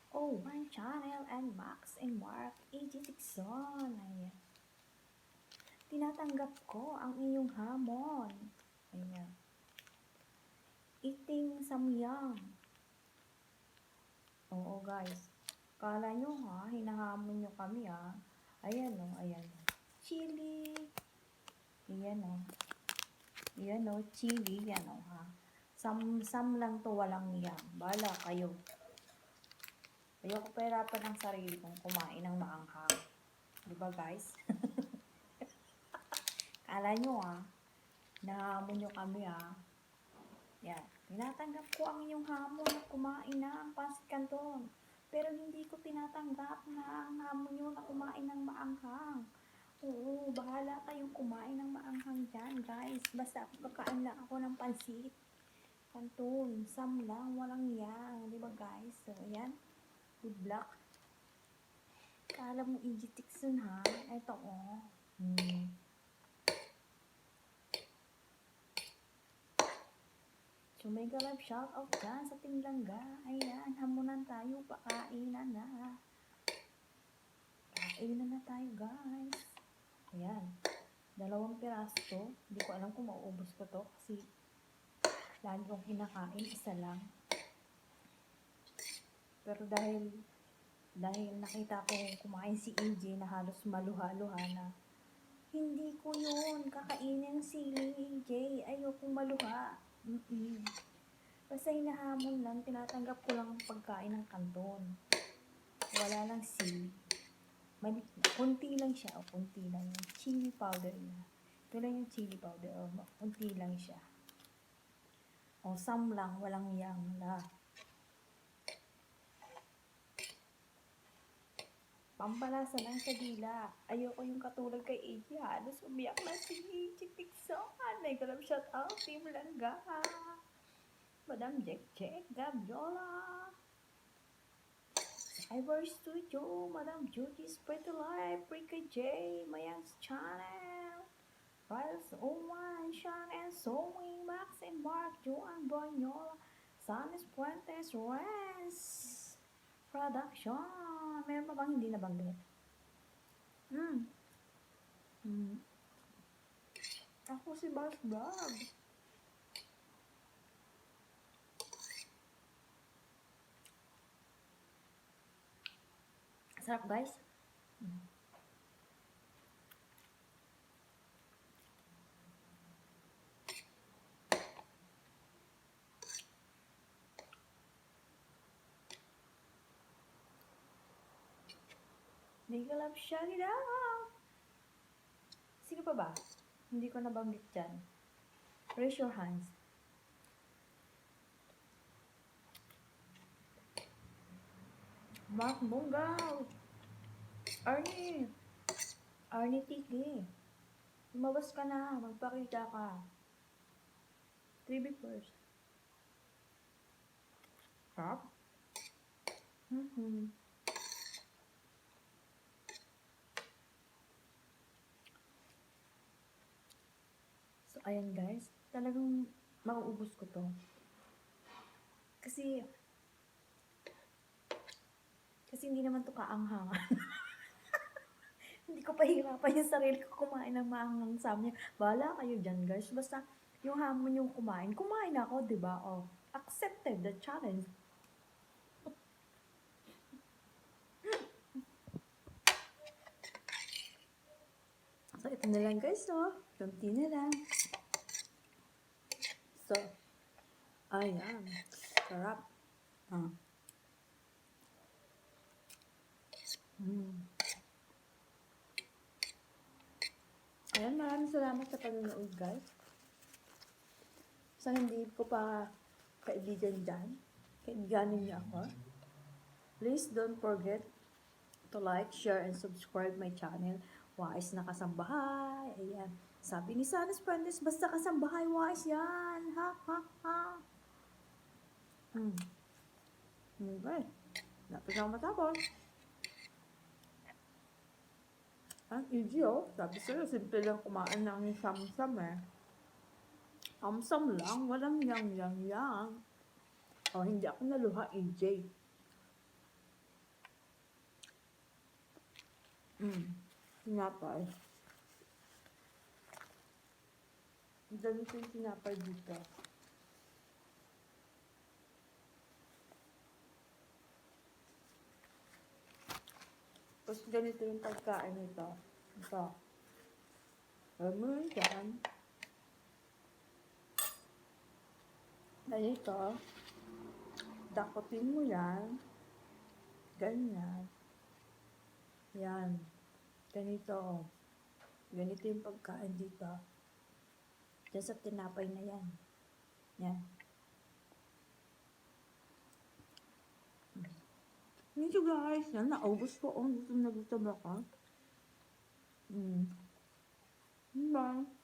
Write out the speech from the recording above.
Oh, my channel and Max and Mark 86 on. Ayan. Tinatanggap ko ang iyong hamon. Ayan. Eating samyang. Oo guys. Kala nyo ha, hinahamon nyo kami ha. Ayan o, ayan. Chili. Ayan o. Ayan o, chili. Ayan o ha. Sam lang to, walang yang. Bala kayo. Ayoko pahirapan ang sarili kong kumain ng maanghang. Diba guys? Kala nyo nahamon nyo kami Yan. Tinatanggap ko ang inyong hamon na kumain ng pansit canton. Pero hindi ko tinatanggap na ang hamon nyo na kumain ng maanghang. Oo, bahala kayong kumain ng maanghang dyan guys. Basta kakain lang ako ng pansit canton. Sam lang, walang yang. Diba guys? So, ayan. Good luck. Kala mo Egyptian ha? Eto So may galap shoutout dyan sa Team Langga. Ayan, hamunan tayo. Pakainan na. Pakainan na tayo guys. Ayan. 2 piraso to. Hindi ko alam kung mauubos ko to. Kasi lagi kong kinakain. Isa lang. Pero dahil nakita ko kumain si AJ na halos maluha-luha na, hindi ko yun kakainin sili AJ. Ayokong maluha. Basta hinahamon lang, tinatanggap ko lang ang pagkain ng canton. Wala lang sili. Kunti lang siya. Kunti lang yung chili powder niya. Ito lang yung chili powder. Kunti lang siya. Sam lang, walang yang na. Pampalasa lang sa dila. Ayoko yung katulad kay AJ. Halos umiyak na si AJ Tikson. May galap shoutout, Team Langga. Madam Jack Gabiola. Cyber Studio. Madam Judy's Pretty Life. Rika J. Mayang's Channel. Riles Oman. Sean and Sewing. Max and Mark. Joan Bonyola. Sanis Puentes. Rens Production. Meron pa bang hindi nabanggit? Ako si Bars Vlog. Sarap guys. Make a love, shout it out. Sino pa ba? Hindi ko nabanggit dyan. Raise your hands. Mark Bungaw. Arnie Tiki. Lumabas ka na. Magpakita ka. 3B first. Sarap. So, ayan guys. Talagang mauubos ko to. Kasi hindi naman to kaanghangan. Hindi ko pahirapan yung sarili ko kumain ng maanghang samyang. Bahala kayo dyan guys. Basta yung hamon yung kumain ako, diba? Accepted the challenge. So, ito na lang guys, Kunti na lang. So, ayan. Sarap. Ayan, maraming maraming salamat sa panonood, guys. Sa hindi ko pa kaibigan dyan, kaibiganin niyo ako. Please don't forget to like, share, and subscribe my channel. Wais na kasambahay. Ayan. Sabi ni Sanas Fuentes, basta kasambahay, wais yan. Ha, ha, ha. Okay. Dapat na matapos. Ang easy, oh. Sabi sa'yo, simple lang kumain ng samsam, eh. Samsam lang, walang yang. Oh, hindi ako naluha, AJ. Sinapay. Ganito yung sinapay dito. Tapos ganito yung pagkain nito. Ito. Alam mo yun dyan. Ganito. Dakotin mo yan. Ganyan. Yan. Ganito. Ganito yung pagkain dito. Diyan sa tinapay na yan. Yan. Dito guys. Yan. Naubos ko. Gutom na gutom ako. Bye.